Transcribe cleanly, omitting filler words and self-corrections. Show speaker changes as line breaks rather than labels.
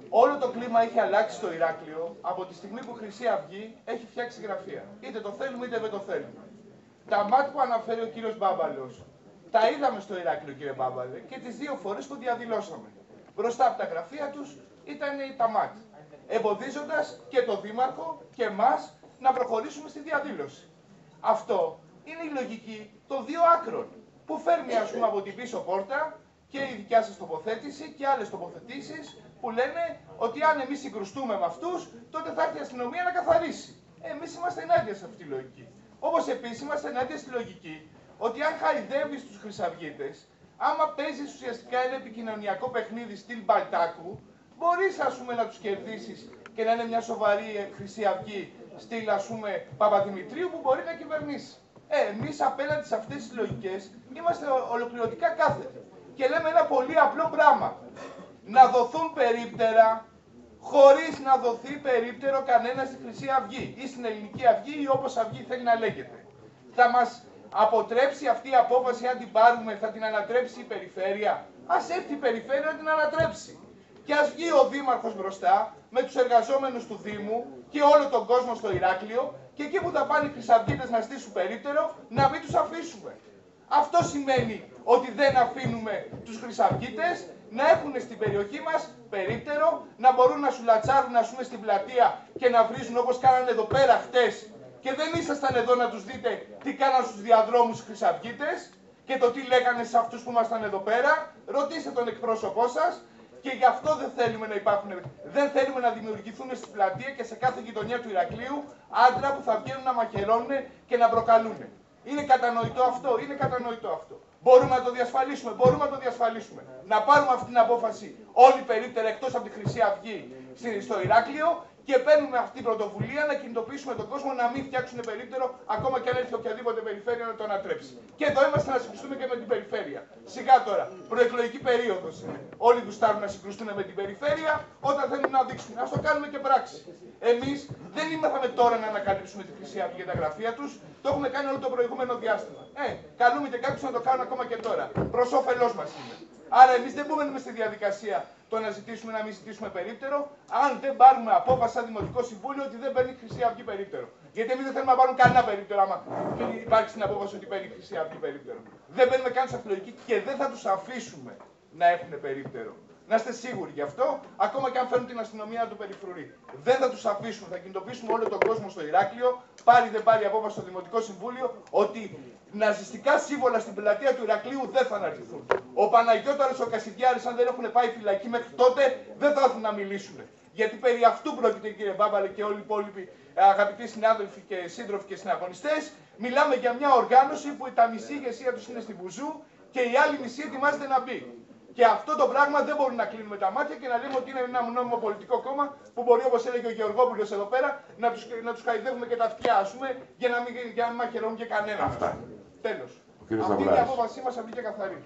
Όλο το κλίμα έχει αλλάξει στο Ηράκλειο από τη στιγμή που η Χρυσή Αυγή έχει φτιάξει γραφεία. Είτε το θέλουμε είτε δεν το θέλουμε. Τα ΜΑΤ που αναφέρει ο κύριος Μπάμπαλος, τα είδαμε στο Ηράκλειο, κύριε Μπάμπαλε, και τις δύο φορές που διαδηλώσαμε. Μπροστά από τα γραφεία τους ήταν τα ΜΑΤ, εμποδίζοντας και το Δήμαρχο και εμάς να προχωρήσουμε στη διαδήλωση. Αυτό είναι η λογική των δύο άκρων, που φέρνει ας πούμε από την πίσω πόρτα και η δικιά σας τοποθέτηση και άλλες τοποθετήσεις που λένε ότι αν εμείς συγκρουστούμε με αυτούς, τότε θα έρθει η αστυνομία να καθαρίσει. Εμείς είμαστε ενάντια σε αυτή τη λογική. Όπως επίσης είμαστε ενάντια στη λογική ότι αν χαϊδεύεις τους χρυσαυγίτες, άμα παίζεις ουσιαστικά ένα επικοινωνιακό παιχνίδι στυλ Μπαλτάκου, μπορείς ας πούμε να τους κερδίσεις και να είναι μια σοβαρή Χρυσή Αυγή στυλ ας πούμε Παπαδημητρίου που μπορεί να κυβερνήσει. Εμείς απέναντι σε αυτές τις λογικές είμαστε ολοκληρωτικά κάθετοι. Και λέμε ένα πολύ απλό πράγμα. Να δοθούν περίπτερα χωρίς να δοθεί περίπτερο κανένα στη Χρυσή Αυγή ή στην Ελληνική Αυγή ή όπως Αυγή θέλει να λέγεται. Θα μας αποτρέψει αυτή η απόφαση, αν την πάρουμε, θα την ανατρέψει η περιφέρεια. Ας έρθει η περιφέρεια να την ανατρέψει. Και ας βγει ο Δήμαρχος μπροστά με τους εργαζόμενους του Δήμου και όλο τον κόσμο στο Ηράκλειο και εκεί που θα πάνε οι χρυσαυγίτες να στήσουν περίπτερο, να μην τους αφήσουμε. Αυτό σημαίνει ότι δεν αφήνουμε τους χρυσαυγίτες να έχουν στην περιοχή μας περίπτερο, να μπορούν να σουλατσάρουν ας πούμε στην πλατεία και να βρίζουν όπως κάνανε εδώ πέρα χτες. Και δεν ήσασταν εδώ να τους δείτε τι κάναν στους διαδρόμους οι χρυσαυγίτες και το τι λέγανε σε αυτούς που ήμασταν εδώ πέρα. Ρωτήστε τον εκπρόσωπό σας. Και γι' αυτό δεν θέλουμε να υπάρχουν. Δεν θέλουμε να δημιουργηθούν στην πλατεία και σε κάθε γειτονιά του Ηρακλείου άντρα που θα βγαίνουν να μαχαιρώνουν και να προκαλούν. Είναι κατανοητό αυτό, είναι κατανοητό αυτό. Μπορούμε να το διασφαλίσουμε, μπορούμε να το διασφαλίσουμε. Να πάρουμε αυτή την απόφαση όλοι περίπτερα εκτός από τη Χρυσή Αυγή στο Ηράκλειο και παίρνουμε αυτή την πρωτοβουλία να κινητοποιήσουμε τον κόσμο να μην φτιάξουν περίπτερο ακόμα και αν έρθει οποιαδήποτε περιφέρεια να το ανατρέψει. Και εδώ είμαστε να συγκρουστούμε και με την περιφέρεια. Σιγά τώρα, προεκλογική περίοδος είναι. Όλοι γουστάρουν να συγκρουστούν με την περιφέρεια όταν θέλουν να δείξουν. Ας το κάνουμε και πράξη. Εμείς δεν ήμασταν τώρα να ανακαλύψουμε τη Χρυσή Αυγή και τα γραφεία τους. Το έχουμε κάνει όλο το προηγούμενο διάστημα. Καλούμε και κάποιους να το κάνουν ακόμα και τώρα. Προς όφελός μας είναι. Άρα εμείς δεν μπορούμε στη διαδικασία το να ζητήσουμε να μην ζητήσουμε περίπτερο, αν δεν πάρουμε απόφαση σαν Δημοτικό Συμβούλιο ότι δεν παίρνει η Χρυσή Αυγή περίπτερο. Γιατί εμείς δεν θέλουμε να πάρουν κανένα περίπτερο, άμα υπάρχει στην απόφαση ότι παίρνει η Χρυσή Αυγή περίπτερο. Δεν μπαίνουμε καν σε αυτή τη λογική και δεν θα τους αφήσουμε να έχουν περίπτερο. Να είστε σίγουροι γι' αυτό, ακόμα και αν φέρουν την αστυνομία να του περιφρουρεί. Δεν θα τους αφήσουμε, θα κινητοποιήσουμε όλο τον κόσμο στο Ηράκλειο, πάρει δεν πάρει απόφαση στο Δημοτικό Συμβούλιο, ότι ναζιστικά σύμβολα στην πλατεία του Ηρακλείου δεν θα αναρτηθούν. Ο Παναγιώταρος, ο Κασιδιάρης, αν δεν έχουν πάει φυλακή μέχρι τότε, δεν θα έρθουν να μιλήσουν. Γιατί περί αυτού πρόκειται, κύριε Μπάμπαλε και όλοι οι υπόλοιποι αγαπητοί συνάδελφοι και σύντροφοι και συναγωνιστές. Μιλάμε για μια οργάνωση που τα μισή ηγεσία τους είναι στην Μπουζού και η άλλη μισή ετοιμάζεται να μπει. Και αυτό το πράγμα δεν μπορούμε να κλείνουμε τα μάτια και να λέμε ότι είναι ένα νόμιμο πολιτικό κόμμα που μπορεί, όπως έλεγε ο Γεωργόπουλος εδώ πέρα, να τους χαϊδεύουμε και τα αυτιά, ας πούμε, για να μην μαχαιρώνουν και κανένα. Τέλος. Αυτή είναι η απόφασή μας, αυτή και καθαρή.